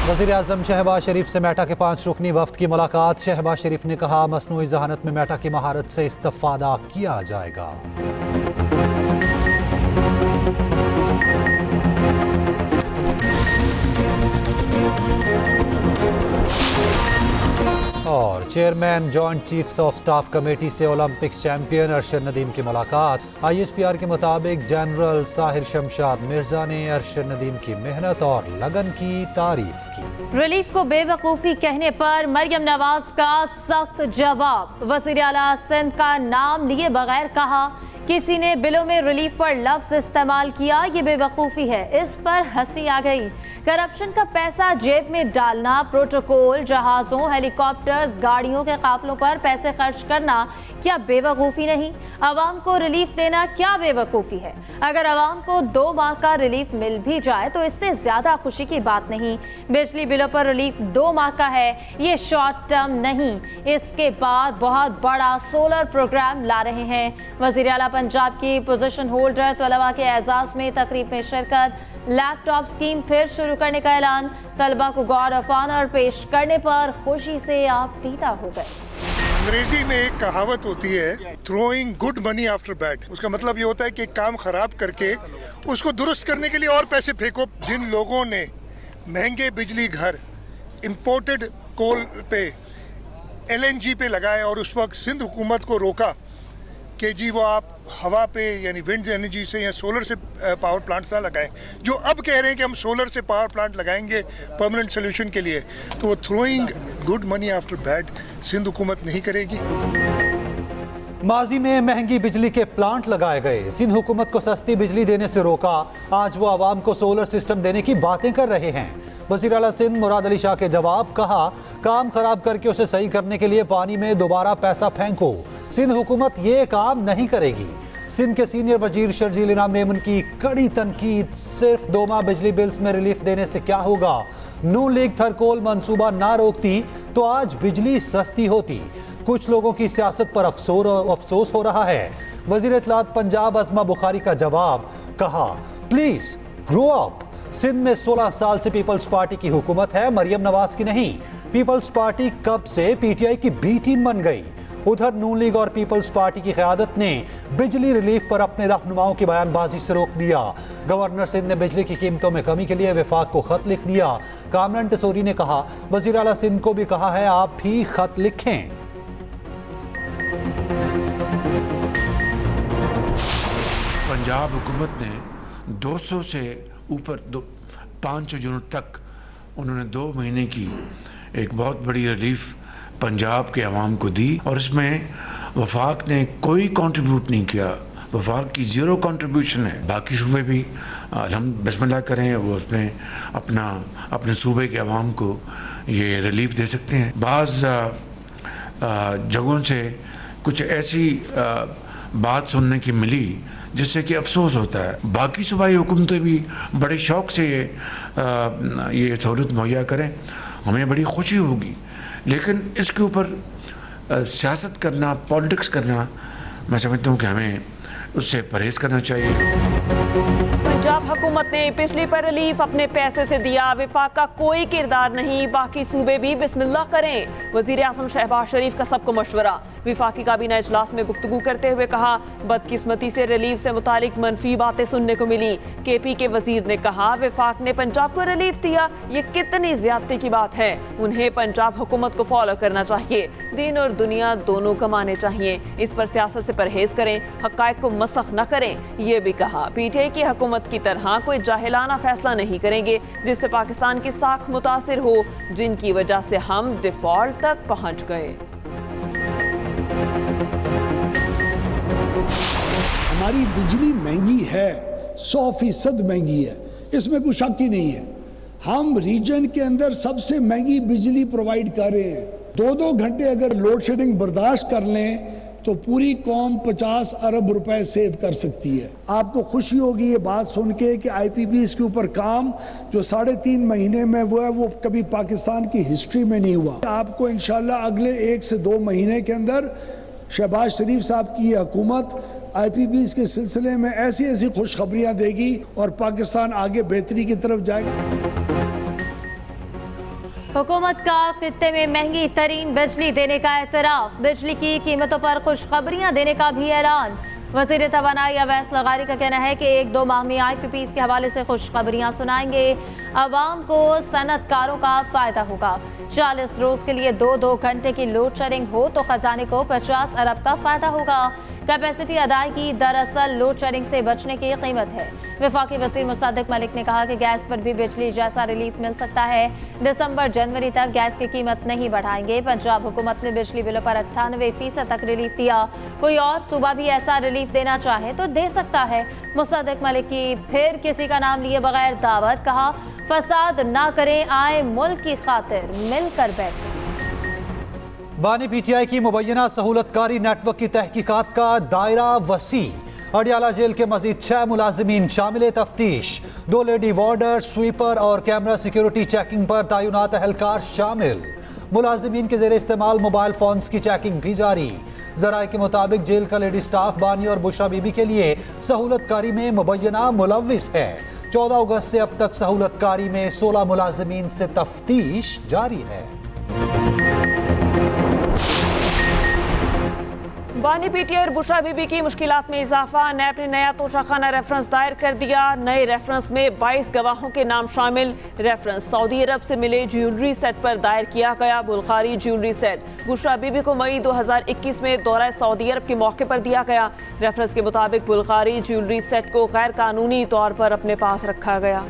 वज़ीर-ए-आज़म शहबाज शरीफ से मेटा के 5 रुकनी वफ्द की मुलाकात। शहबाज शरीफ ने कहा, मसनूई ज़हानत में मेटा की महारत से इस्तिफ़ादा किया जाएगा। और chairman joint chiefs of staff committee से ओलंपिक्स चैंपियन अरशद नदीम की मुलाकात। ISPR के मुताबिक जनरल साहिर शमशाद मिर्जा ने अरशद नदीम की मेहनत और लगन की तारीफ की। रिलीफ को बेवकूफ़ी कहने पर मरियम नवाज का सख्त जवाब। वज़ीर आला सिंध का नाम लिए बगैर कहा, किसी ने बिलों में रिलीफ पर लफ्ज इस्तेमाल किया, ये बेवकूफ़ी है। इस पर हंसी आ गई। करप्शन का पैसा जेब में डालना, प्रोटोकॉल, जहाज़ों, हेलीकॉप्टर्स, गाड़ियों के काफिलों पर पैसे खर्च करना क्या बेवकूफ़ी नहीं? आवाम को रिलीफ देना क्या बेवकूफ़ी है? अगर आवाम को 2 माह का रिलीफ मिल भी जाए तो इससे ज़्यादा खुशी की बात नहीं। बिजली बिलों पर रिलीफ 2 माह का है, ये शॉर्ट टर्म नहीं। इसके बाद बहुत बड़ा सोलर प्रोग्राम ला रहे हैं। वज़ीर आला पंजाब की पोजीशन होल्डर तलबा के एजाज में तकरीब में शिरकत। लैपटॉप स्कीम फिर शुरू करने का ऐलान। तलबा को गार्ड ऑफ ऑनर पेश करने पर खुशी से आप पीता हो गए। अंग्रेजी में एक कहावत होती है, throwing good money after bad. उसका मतलब ये होता है कि काम खराब करके उसको दुरुस्त करने के लिए और पैसे फेंको। जिन लोगों ने महंगे बिजली घर इंपोर्टेड कोल पे, LNG पे लगाए और उस वक्त सिंध हुकूमत को रोका कि जी वो आप हवा पे यानी विंड एनर्जी से या सोलर से पावर प्लांट्स ना लगाएं, जो अब कह रहे हैं कि हम सोलर से पावर प्लांट लगाएंगे परमानेंट सोल्यूशन के लिए, तो वो throwing good money after bad Sindh हुकूमत नहीं करेगी। माजी में महंगी बिजली के प्लांट लगाए गए, सिंध हुकूमत को सस्ती बिजली देने से रोका। आज वो आवाम को सोलर सिस्टम देने की बातें कर रहे हैं। वज़ीर आला सिंध मुराद अली शाह के जवाब, कहा, काम खराब करके उसे सही करने के लिए पानी में दोबारा पैसा फेंको। सिंध हुकूमत ये काम नहीं करेगी। सिंध के सीनियर वजीर शर्जील इनाम मेमन की कड़ी तनकीद। सिर्फ 2 माह बिजली बिल्स में रिलीफ देने से क्या होगा? नून लीग थरकोल मंसूबा ना रोकती तो आज बिजली सस्ती होती। कुछ लोगों की सियासत पर अफसोस हो रहा है। वजीर इत्तलात पंजाब अज़मा बुखारी का जवाब, कहा, प्लीज ग्रो अप। सिंध में 16 साल से पीपल्स पार्टी की हुकूमत है, मरियम नवाज की नहीं। पीपल्स पार्टी कब से PTI की B टीम बन गई। उधर नून लीग और पीपल्स पार्टी की क़यादत ने बिजली रिलीफ पर अपने रहनुमाओं की बयानबाजी से रोक दिया। गवर्नर सिंध ने बिजली की कीमतों में कमी के लिए वफाक को खत लिख दिया। कामरान टेसोरी ने कहा, वज़ीर आला सिंध को भी कहा है आप भी खत लिखें। पंजाब हुकूमत ने 200 से ऊपर 500 यूनिट तक उन्होंने 2 महीने की एक बहुत बड़ी रिलीफ पंजाब के अवाम को दी, और इसमें वफाक ने कोई कंट्रीब्यूट नहीं किया। वफाक की 0 कंट्रीब्यूशन है। बाकी सूबे भी हम बिस्मिल्लाह करें, वो उसमें अपने सूबे के अवाम को ये रिलीफ दे सकते हैं। बाज़ जगहों से कुछ ऐसी बात सुनने की मिली जिससे कि अफसोस होता है। बाकी सूबाई हुकूमतें भी बड़े शौक़ से ये सहूलत मुहैया करें, हमें बड़ी खुशी होगी। लेकिन इसके ऊपर सियासत करना, पॉलिटिक्स करना, मैं समझता हूँ कि हमें उससे परहेज़ करना चाहिए। पंजाब हुकूमत ने बिजली पर रिलीफ अपने पैसे से दिया, विफाक का कोई किरदार नहीं, बाकी सूबे भी बिस्मिल्लाह करें। वज़ीर आज़म शहबाज शरीफ का सबको मशवरा। विफाकी काबीना इजलास में गुफ्तगू करते हुए कहा, बदकिस्मती से रिलीफ से मुतालिक मनफी बातें सुनने को मिली। KP के वजीर ने कहा, विफाक ने पंजाब को रिलीफ दिया, ये कितनी ज्यादती की बात है। उन्हें पंजाब हुकूमत को फॉलो करना चाहिए। दीन और दुनिया दोनों कमाने चाहिए। इस पर सियासत से परहेज करें, हक़ाइक़ को मसख न करें। ये भी कहा, PTI की हुकूमत की तरह कोई जाहिलाना फैसला नहीं करेंगे जिससे पाकिस्तान की साख मुतासिर हो, जिनकी वजह से हम डिफॉल्ट तक पहुँच गए। हमारी बिजली महंगी है, 100% महंगी है, इसमें कोई शक ही नहीं है। हम रीजन के अंदर सबसे महंगी बिजली प्रोवाइड कर रहे हैं। 2-2 घंटे अगर लोड शेडिंग बर्दाश्त कर लें तो पूरी कौम 50 अरब रुपए सेव कर सकती है। आपको खुशी होगी ये बात सुन के कि IPPs के ऊपर काम जो 3.5 महीने में हुआ है, वो कभी पाकिस्तान की हिस्ट्री में नहीं हुआ। आपको इंशाल्लाह अगले 1 से 2 महीने के अंदर शहबाज शरीफ साहब की ये हुकूमत IPPs के सिलसिले में ऐसी ऐसी खुशखबरियां देगी और पाकिस्तान आगे बेहतरी की तरफ जाएगा। हुकूमत का खित्ते में महंगी तरीन बिजली देने का एतराफ, बिजली की कीमतों पर खुशखबरियां देने का भी ऐलान। वज़ीर तवानाई अवैस लगारी का कहना है कि 1-2 माह में IPPs के हवाले से खुशखबरियां सुनाएंगे। अवाम को सनतकारों का फ़ायदा होगा। 40 रोज़ के लिए 2-2 घंटे की लोड शेडिंग हो तो खजाने को 50 अरब का फ़ायदा होगा। कैपेसिटी अदायगी दरअसल लोड शेडिंग से बचने की कीमत है। वफाकी वज़ीर मुसद्दिक मलिक ने कहा कि गैस पर भी बिजली जैसा रिलीफ मिल सकता है। दिसंबर-जनवरी तक गैस की कीमत नहीं बढ़ाएंगे। पंजाब हुकूमत ने बिजली बिलों पर 98% तक रिलीफ दिया। कोई और सूबा भी ऐसा रिलीफ देना चाहे तो दे सकता है। मुसद्दिक मलिक की फिर किसी का नाम लिए बगैर दावत, कहा फसाद ना करें, आए मुल्क की खातिर मिलकर बैठे। बानी PTI की मुबैना सहूलतकारी नेटवर्क की तहकीकात का दायरा वसी। अडियाला जेल के मजीद 6 मुलाजिमीन शामिल तफ्तीश। 2 लेडी वार्डर, स्वीपर और कैमरा सिक्योरिटी चेकिंग पर तैनात अहलकार शामिल। मुलाजिमीन के जेर इस्तेमाल मोबाइल फोन्स की चेकिंग भी जारी। जराये के मुताबिक जेल का लेडी स्टाफ बानी और बुशरा बीबी के लिए सहूलतकारी में मुबैना मुलव्विस है। 14 अगस्त से अब तक सहूलतकारी में 16 मुलाजिमीन से तफ्तीश जारी है। बानी PTI और बुशरा बीबी की मुश्किलात में इजाफा। नैब ने नया तोशाखाना रेफरेंस दायर कर दिया। नए रेफरेंस में 22 गवाहों के नाम शामिल। रेफरेंस सऊदी अरब से मिले ज्वेलरी सेट पर दायर किया गया। Bulgari jewellery set Bushra Bibi को मई 2021 में दौरा सऊदी अरब के मौके पर दिया गया। रेफरेंस के मुताबिक बुल्गारी ज्वेलरी सेट को गैर कानूनी तौर पर अपने पास रखा गया।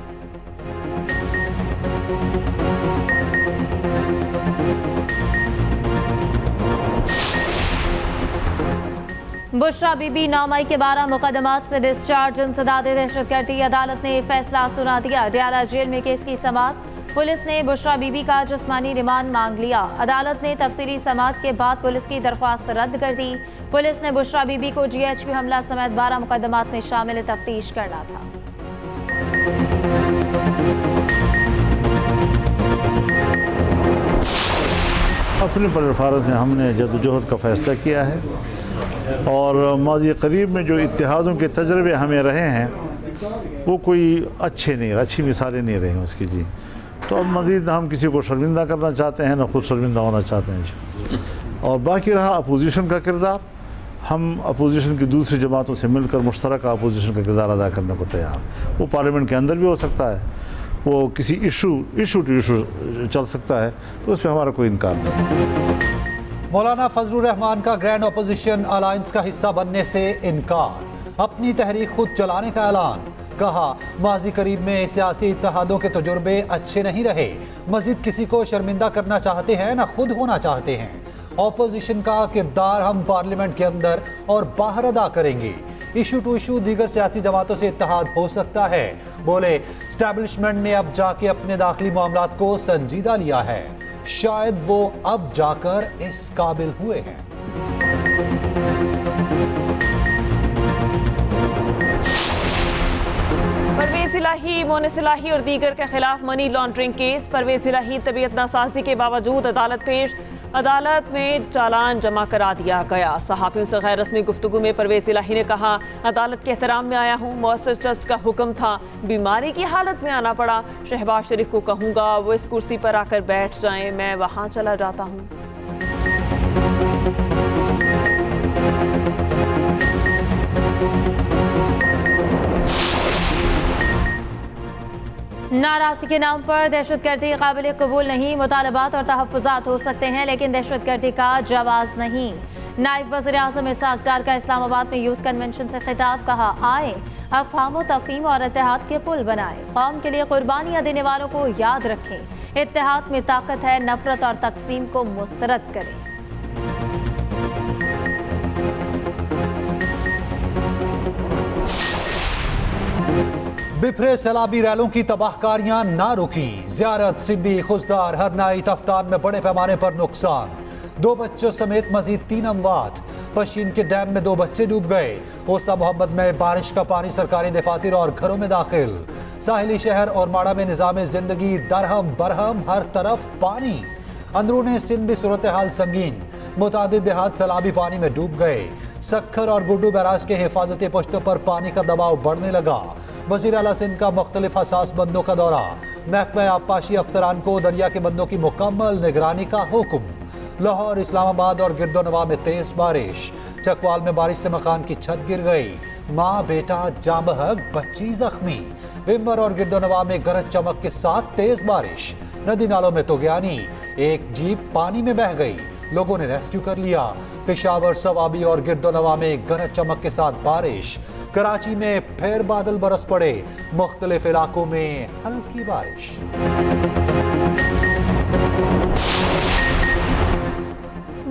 बुशरा बीबी 9 मई के 12 मुकदमात से डिस्चार्ज। इंसदाद दहशतगर्दी अदालत ने फैसला सुना दिया। अडियाला जेल में केस की समाअत। पुलिस ने बुशरा बीबी का जिस्मानी रिमांड मांग लिया। अदालत ने तफसीली समाअत के बाद पुलिस की दरख्वास्त रद्द कर दी। पुलिस ने बुशरा बीबी को GHQ हमला समेत 12 मुकदमात में शामिल तफ्तीश करना था। अपने प्लेटफार्म से हमने जद्दोजहद का फैसला किया है और माजी करीब में जो इत्तेहादों के तजर्बे हमें रहे हैं वो कोई अच्छी मिसालें नहीं रही उसकी जी। तो अब मज़ीद हम किसी को शर्मिंदा करना चाहते हैं, ना खुद शर्मिंदा होना चाहते हैं। और बाकी रहा अपोजिशन का किरदार, हम अपोजिशन की दूसरी जमातों से मिलकर मुश्तरका अपोजिशन का किरदार अदा करने को तैयार। वो पार्लियामेंट के अंदर भी हो सकता है, वो किसी इशू टू इशू चल सकता है, तो उस पर हमारा कोई इनकार नहीं। मौलाना फजलुर रहमान का ग्रैंड अपोजिशन अलायंस का हिस्सा बनने से इनकार। अपनी तहरीक खुद चलाने का ऐलान। कहा माजी करीब में सियासी इत्तेहादों के तजुर्बे अच्छे नहीं रहे। मजीद किसी को शर्मिंदा करना चाहते हैं ना खुद होना चाहते हैं। ऑपोजिशन का किरदार हम पार्लियामेंट के अंदर और बाहर अदा करेंगे। इशू टू इशू दीगर सियासी जमातों से इत्तेहाद हो सकता है। बोले स्टैब्लिशमेंट ने अब जाके अपने दाखिली मामलात को संजीदा लिया है। शायद वो अब जाकर इस काबिल हुए हैं। परवेज इलाही, मोनिस इलाही और दीगर के खिलाफ मनी लॉन्ड्रिंग केस। परवेज इलाही तबीयत नासाजी के बावजूद अदालत पेश। अदालत में चालान जमा करा दिया गया। सहाफ़ियों से गैर रस्मी गुफ्तगू में परवेज इलाही ने कहा, अदालत के एहतराम में आया हूँ, मुअस्सिस जज का हुक्म था, बीमारी की हालत में आना पड़ा। शहबाज शरीफ को कहूँगा वो इस कुर्सी पर आकर बैठ जाएं, मैं वहाँ चला जाता हूँ। नाराज़गी के नाम पर दहशतगर्दी काबिल कबूल नहीं। मुतालबात और तहफ़्फ़ुज़ात हो सकते हैं लेकिन दहशतगर्दी का जवाज़ नहीं। नायब वज़ीर आज़म इसहाक़ डार का इस्लामाबाद में यूथ कन्वेंशन से खिताब। कहा आए अफ़हाम व तफ़हीम और इत्तेहाद के पुल बनाए। कौम के लिए कुर्बानियाँ देने वालों को याद रखें। इत्तेहाद में ताकत है, नफ़रत और तक़सीम को मुस्तरद करें। बिफरे सैलाबी रैलों की तबाहकारियां ना रुकी। ज़ियारत, सिब्बी, खुजदार, हरनाई, तफ्तान में बड़े पैमाने पर नुकसान। 2 बच्चों समेत मजीद 3 अमवात। पशीन के डैम में 2 बच्चे डूब गए। ओस्ता मोहम्मद में बारिश का पानी सरकारी दफातर और घरों में दाखिल। साहिली शहर और माड़ा में निज़ाम जिंदगी दरहम बरहम, हर तरफ पानी। अंदरूनी सिंध भी सूरत हाल संगीन। मुतादिद देहात सैलाबी पानी में डूब गए। सक्खर और गुड्डू बैराज के हिफाजती पुश्तों पर पानी का दबाव बढ़ने लगा। वज़ीर आला सिंध का मुख्तलिफ हसास बंदों का दौरा। महकमा आबपाशी अफसरान को दरिया के बंदों की मुकम्मल निगरानी का हुक्म। लाहौर, इस्लामाबाद और गिरदोनवा में तेज बारिश। चकवाल में बारिश से मकान की छत गिर गई। माँ बेटा जाम बहक, बच्ची जख्मी। विम्बर और गिरदोनवा में गरज चमक के साथ तेज बारिश। नदी नालों में तोगयानी, एक जीप पानी में बह गई, लोगों ने रेस्क्यू कर लिया। पेशावर, सवाबी और गिरदोनवा में गरज चमक के साथ बारिश। कराची में फिर बादल बरस पड़े, मुख्तलिफ इलाकों में हल्की बारिश।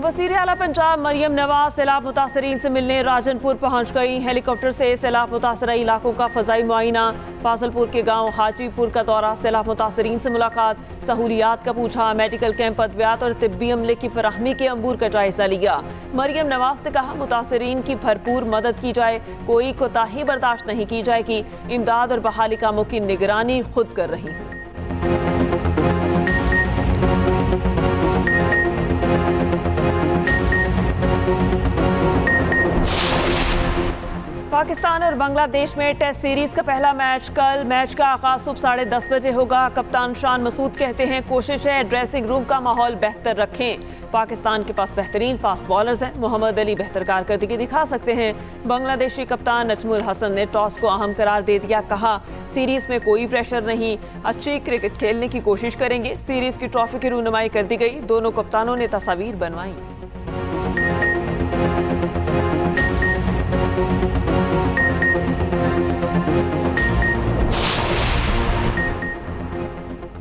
वज़ीर आला पंजाब मरियम नवाज सैलाब मुतासरीन से मिलने राजनपुर पहुंच गई। हेलीकॉप्टर से सैलाब मुतासरा इलाकों का फ़ज़ाई मुआयना। फाजलपुर के गांव हाजीपुर का दौरा, सैलाब मुतासरीन से मुलाकात, सहूलियात का पूछा, मेडिकल कैंप, अद्वियात और तिब्बी अमले की फराहमी के अंबूर का जायजा लिया। मरियम नवाज ने कहा मुतासरीन की भरपूर मदद की जाए, कोई कोताही बर्दाश्त नहीं की जाएगी। इमदाद और बहाली कामों की निगरानी खुद कर रही हूँ। पाकिस्तान और बांग्लादेश में टेस्ट सीरीज का पहला मैच कल। मैच का आगाज सुबह 10:30 बजे होगा। कप्तान शान मसूद कहते हैं कोशिश है ड्रेसिंग रूम का माहौल बेहतर रखें। पाकिस्तान के पास बेहतरीन फास्ट बॉलर्स हैं। मोहम्मद अली बेहतर कारकर्दगी दिखा सकते हैं। बांग्लादेशी कप्तान नजमुल हसन ने टॉस को अहम करार दे दिया। कहा सीरीज में कोई प्रेशर नहीं, अच्छी क्रिकेट खेलने की कोशिश करेंगे। सीरीज की ट्रॉफी की रूनुमाई कर दी गई। दोनों कप्तानों ने तस्वीर बनवाई।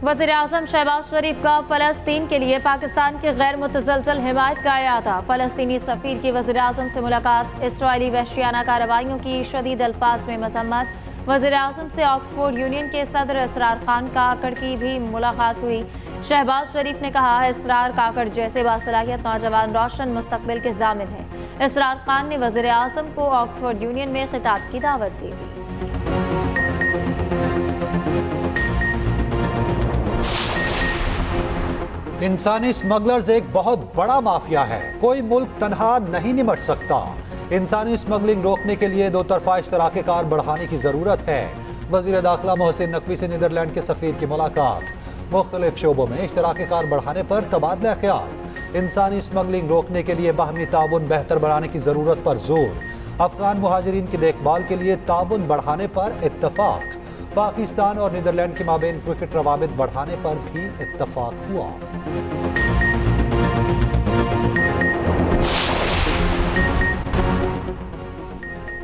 वज़ीर-ए-आज़म शहबाज शरीफ का फ़लस्तीन के लिए पाकिस्तान की गैर मुतज़लज़ल हिमायत का अयादा। फ़लस्तीनी सफ़ीर की वज़ीर-ए-आज़म से मुलाकात। इसराइली वहशियाना कार्रवाइयों की शदीद अल्फाज में मज़म्मत। वज़ीर-ए-आज़म से ऑक्सफोर्ड यूनियन के सदर इसरार खान काकड़ की भी मुलाकात हुई। शहबाज शरीफ ने कहा इसरार काकड़ जैसे बासलाहियत नौजवान रोशन मुस्तकबिल के ज़ामिन हैं। इसरार खान ने वज़ीर-ए-आज़म को ऑक्सफोर्ड यूनियन में खिताब की दावत दी थी। इंसानी स्मगलर्स एक बहुत बड़ा माफिया है, कोई मुल्क तनहा नहीं निमट सकता। इंसानी स्मगलिंग रोकने के लिए दो तरफा इश्तराक कार बढ़ाने की ज़रूरत है। वज़ीर दाखिला मोहसिन नकवी से नीदरलैंड के सफ़ीर की मुलाकात। मुख्तलिफ शोबों में इश्तराक कार बढ़ाने पर तबादला ख्याल। इंसानी स्मगलिंग रोकने के लिए बाहमी ताउन बेहतर बढ़ाने की ज़रूरत पर जोर। अफगान मुहाजिरीन की देखभाल के लिए ताउन बढ़ाने पर इत्तफाक। पाकिस्तान और नीदरलैंड के माबेन क्रिकेट रवाबित बढ़ाने पर भी इत्तफाक हुआ।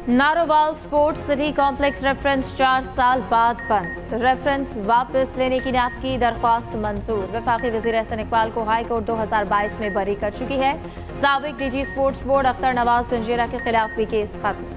Narowal sports city complex reference 4 साल बाद बंद। रेफरेंस वापस लेने की नैब की दरख्वास्त मंजूर। वफाकी वज़ीर एहसन इकबाल को हाई कोर्ट 2022 में बरी कर चुकी है। साबिक DG sports board Akhtar Nawaz Ganjera के खिलाफ भी केस खत्म।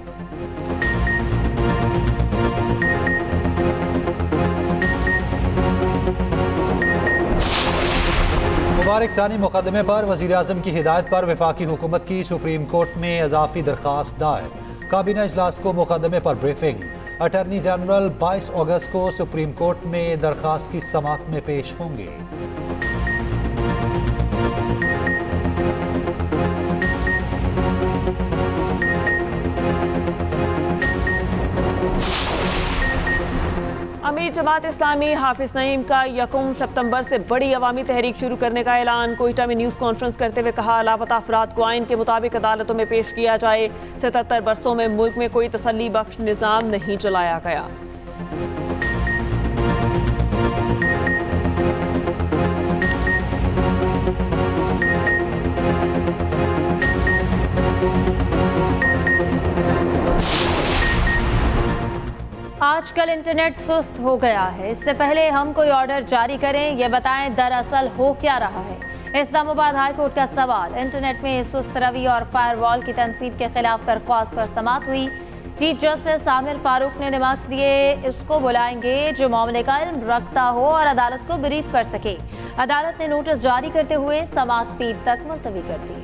मुबारक सानी मुकदमे पर वज़ीर-ए-आज़म की हिदायत पर वफाकी हुकूमत की सुप्रीम कोर्ट में इजाफी दरख्वास्त दायर। काबीना इजलास को मुकदमे पर ब्रीफिंग। अटॉर्नी जनरल 22 अगस्त को सुप्रीम कोर्ट में दरख्वास्त की समाअत में पेश होंगे। अमीर जमात इस्लामी हाफिज नईम का 1 सितंबर से बड़ी अवामी तहरीक शुरू करने का ऐलान। कोयटा में न्यूज़ कॉन्फ्रेंस करते हुए कहा लापता अफराद को आइन के मुताबिक अदालतों में पेश किया जाए। 77 बरसों में मुल्क में कोई तसल्ली बख्श निज़ाम नहीं चलाया गया। आजकल इंटरनेट सुस्त हो गया है। इससे पहले हम कोई ऑर्डर जारी करें, ये बताएं दरअसल हो क्या रहा है। इस्लामाबाद हाई कोर्ट का सवाल। इंटरनेट में सुस्त रवि और फायरवॉल की तनसीब के खिलाफ दरख्वास्त पर समाअत हुई। चीफ जस्टिस आमिर फारूक ने रिमार्क्स दिए उसको बुलाएंगे जो मामले का इल्म रखता हो और अदालत को ब्रीफ कर सके। अदालत ने नोटिस जारी करते हुए समाअत पीर तक मुलतवी कर दी।